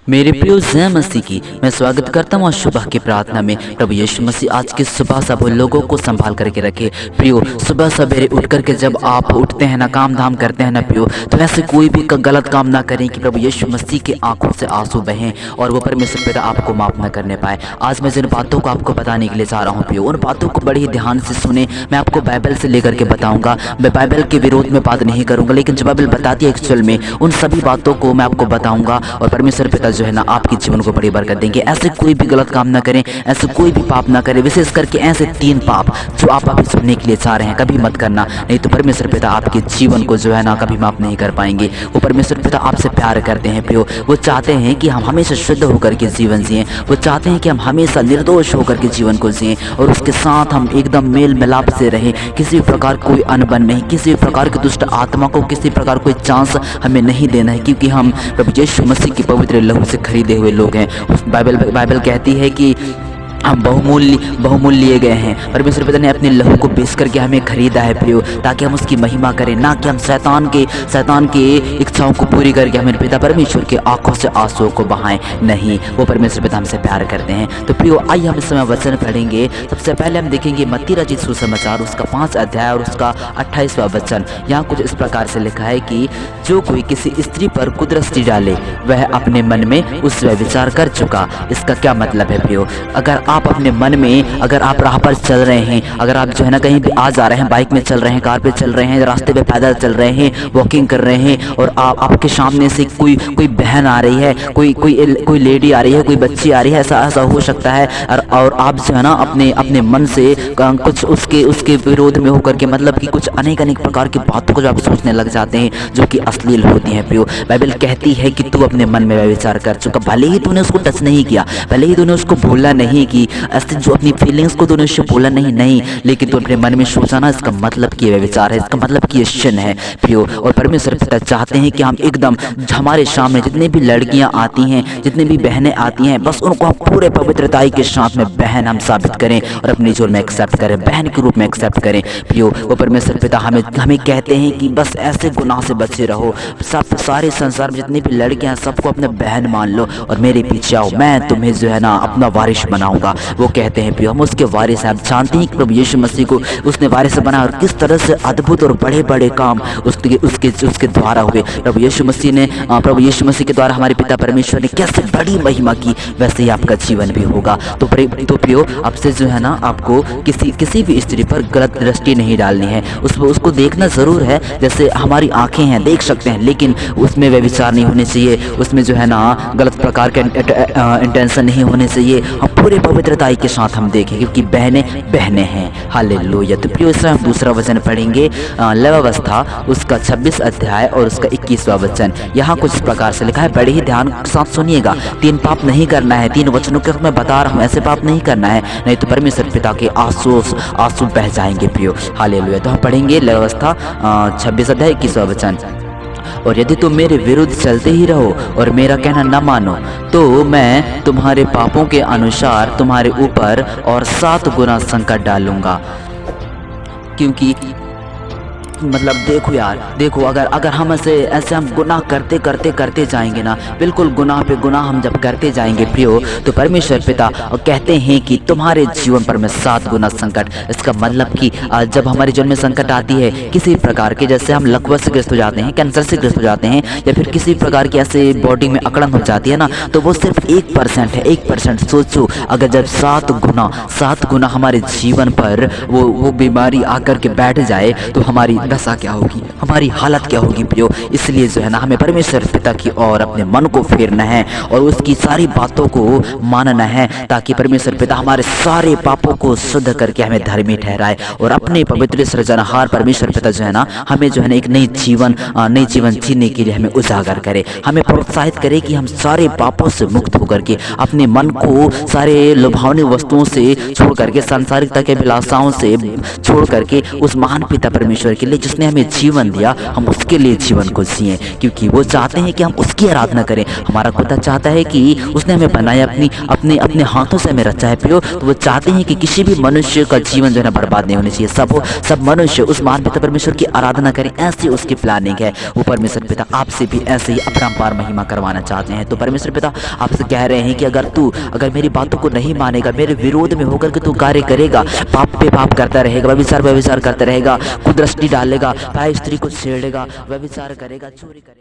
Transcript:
मेरे प्रिय जय मसीह की मैं स्वागत करता हूँ सुबह की प्रार्थना में। प्रभु यीशु मसीह आज की सुबह सब लोगों को संभाल करके रखे। प्रियो, सुबह सवेरे उठ करके जब आप उठते हैं ना, काम धाम करते हैं ना प्रियो, तो ऐसे कोई भी गलत काम ना करें कि प्रभु यीशु मसीह के आंखों से आंसू बहें और वो परमेश्वर पिता आपको माफ न करने पाए। आज मैं जिन बातों को आपको बताने के लिए जा रहा हूँ प्रियो, उन बातों को बड़ी ही ध्यान से सुने। मैं आपको बाइबल से लेकर के बताऊंगा। मैं बाइबल के विरोध में बात नहीं करूंगा, लेकिन जो बाइबल बताती है एक्चुअल में उन सभी बातों को मैं आपको बताऊंगा और परमेश्वर पिता जो है ना आपके जीवन को बड़ी बरकत देंगे। ऐसे कोई भी गलत काम ना करें, ऐसे कोई भी पाप ना करें, विशेष करके ऐसे 3 पाप जो आप अभी सुनने के लिए चाह रहे हैं कभी मत करना, नहीं तो परमेश्वर पिता आपके जीवन को जो है ना कभी माफ नहीं कर पाएंगे। वो परमेश्वर पिता आपसे प्यार करते हैं प्रियो, वो चाहते हैं कि हम हमेशा शुद्ध होकर के जीवन जिएं, वो चाहते हैं कि हम हमेशा निर्दोष होकर के जीवन को जिएं और उसके साथ हम एकदम मेल मिलाप से रहें। किसी प्रकार कोई अनबन नहीं, किसी प्रकार की दुष्ट आत्मा को किसी प्रकार कोई चांस हमें नहीं देना है, क्योंकि हम प्रभु यीशु मसीह की पवित्र लहू से खरीदे हुए लोग हैं। बाइबल कहती है कि हम बहुमूल्य लिए गए हैं। परमेश्वर पिता ने अपने लहू को बेच करके हमें खरीदा है प्रियो, ताकि हम उसकी महिमा करें, ना कि हम शैतान के इच्छाओं को पूरी करके हमें पिता परमेश्वर के आंखों से आंसुओं को बहाएं। नहीं, वो परमेश्वर पिता हमसे प्यार करते हैं। तो प्रियो, आइए हम इस समय वचन पढ़ेंगे। सबसे पहले हम देखेंगे मत्ती रचित सुसमाचार उसका 5 अध्याय और उसका 28वां वचन। यहाँ कुछ इस प्रकार से लिखा है कि जो कोई किसी स्त्री पर कुदृष्टि डाले वह अपने मन में उस विचार कर चुका। इसका क्या मतलब है प्रियो? अगर आप अपने मन में, अगर आप राह पर चल रहे हैं, अगर आप जो है ना कहीं भी आ जा रहे हैं, बाइक में चल रहे हैं, कार पे चल रहे हैं, रास्ते पे पैदल चल रहे हैं, वॉकिंग कर रहे हैं और आपके सामने से कोई बहन आ रही है, कोई लेडी आ रही है, कोई बच्ची आ रही है, ऐसा हो सकता है और आप जो है ना अपने मन से कुछ उसके विरोध में होकर के, मतलब कि कुछ अनेक प्रकार की बातों को जो आप सोचने लग जाते हैं जो कि अश्लील होती हैं प्रियो। बाइबल कहती है कि तू अपने मन में विचार कर चुका। भले ही तूने उसको टच नहीं किया, भले ही तूने उसको भूला नहीं कि ऐसे जो अपनी फीलिंग्स को तूने उससे बोला नहीं, लेकिन तू अपने मन में सोचा ना, इसका मतलब कि ये विचार है, इसका मतलब कि ये sin है प्रियो। और परमेश्वर पिता चाहते हैं कि हम एकदम हमारे सामने जितनी भी लड़कियां आती हैं, जितनी भी बहनें आती हैं, बस उनको हम पूरे पवित्रताई के साथ में बहन हम साबित करें और अपने जीवन में एक्सेप्ट करें, बहन के रूप में एक्सेप्ट करें प्रियो। वो परमेश्वर पिता हमें कहते हैं कि बस ऐसे गुनाह से बचे रहो। सारे संसार में जितनी भी लड़कियां सबको अपने बहन मान लो और मेरे पीछे आओ, मैं तुम्हें जो है ना अपना वारिस बनाऊंगा। वो कहते हैं प्रियो, हम उसके वारिस हैं। आप जानते हैं कि प्रभु यीशु मसीह को उसने वारिस बनाया और किस तरह से अद्भुत और बड़े काम उसके द्वारा हुए। प्रभु यीशु मसीह के द्वारा हमारे पिता परमेश्वर ने कैसे बड़ी महिमा की, वैसे ही आपका जीवन भी होगा। तो प्रियो, आपसे जो है ना आपको किसी भी स्त्री पर गलत दृष्टि नहीं डालनी है। उसको देखना जरूर है, जैसे हमारी आंखें हैं देख सकते हैं, लेकिन उसमें व्यभिचार नहीं होने चाहिए, उसमें जो है ना गलत प्रकार के इंटेंशन नहीं होने चाहिए। हम पूरे पवित्रताई के साथ हम देखें, क्योंकि बहनें हैं। हालेलुया। तो प्रियो, इसमें हम दूसरा वचन पढ़ेंगे, लवावस्था उसका 26 अध्याय और उसका 21वां वचन। यहाँ कुछ इस प्रकार से लिखा है, बड़े ही ध्यान के साथ सुनिएगा। 3 पाप नहीं करना है, 3 वचनों के मैं बता रहा हूँ, ऐसे पाप नहीं करना है, नहीं तो परमेश्वर पिता के आंसू बह जाएंगे प्रियो। हालेलुया। तो हम पढ़ेंगे लवावस्था 26 अध्याय 21वां वचन। और यदि तुम मेरे विरुद्ध चलते ही रहो और मेरा कहना न मानो, तो मैं तुम्हारे पापों के अनुसार तुम्हारे ऊपर और 7 गुना संकट डालूंगा। क्योंकि मतलब देखो यार, देखो अगर हम ऐसे हम गुनाह करते जाएंगे ना, बिल्कुल गुनाह पे गुनाह हम जब करते जाएंगे प्रियो, तो परमेश्वर पिता कहते हैं कि तुम्हारे जीवन पर मैं 7 गुना संकट। इसका मतलब कि जब हमारे जीवन में संकट आती है किसी प्रकार के, जैसे हम लकवा से ग्रस्त हो जाते हैं, कैंसर से ग्रस्त हो जाते हैं, या फिर किसी प्रकार की ऐसे बॉडी में अकड़न हो जाती है ना, तो वो सिर्फ 1% है। 1% सोचो, अगर जब 7 गुना हमारे जीवन पर वो बीमारी आकर के बैठ जाए तो हमारी दशा क्या होगी, हमारी हालत क्या होगी प्रियो। इसलिए जो है ना हमें परमेश्वर पिता की ओर अपने मन को फेरना है और उसकी सारी बातों को मानना है, ताकि परमेश्वर पिता हमारे सारे पापों को शुद्ध करके हमें धर्मी ठहराए और अपने पवित्र सृजनहार परमेश्वर पिता जो है ना हमें जो है ना एक नई जीवन जीने के लिए हमें उजागर करे, हमें प्रोत्साहित करे कि हम सारे पापों से मुक्त होकर के अपने मन को सारे लुभावनी वस्तुओं से छोड़ करके, सांसारिकता के अभिलाषाओं से छोड़ करके उस महान पिता परमेश्वर के लिए जिसने हमें जीवन दिया हम उसके लिए जीवन को जिए, क्योंकि वो चाहते हैं कि हम उसकी आराधना करें। हमारा खुदा चाहता है कि उसने हमें बनाया, अपने अपने हाथों से हमें रचा है प्रियो। तो वो चाहते हैं कि किसी भी मनुष्य का जीवन जो है बर्बाद नहीं होनी चाहिए। सब मनुष्य उस महान पिता परमेश्वर की आराधना करें, ऐसी उसकी प्लानिंग है। वो परमेश्वर पिता आपसे भी ऐसे ही अपरंपार महिमा करवाना चाहते हैं। तो परमेश्वर पिता आपसे कह रहे हैं कि अगर मेरी बातों को नहीं मानेगा, मेरे विरोध में होकर के तू कार्य करेगा, पाप पे पाप करता रहेगा, व्यभिचार करता रहेगा, कुदृष्टि डालेगा, प्राय स्त्री को छेड़ेगा, व्यभिचार करेगा, चोरी करेगा।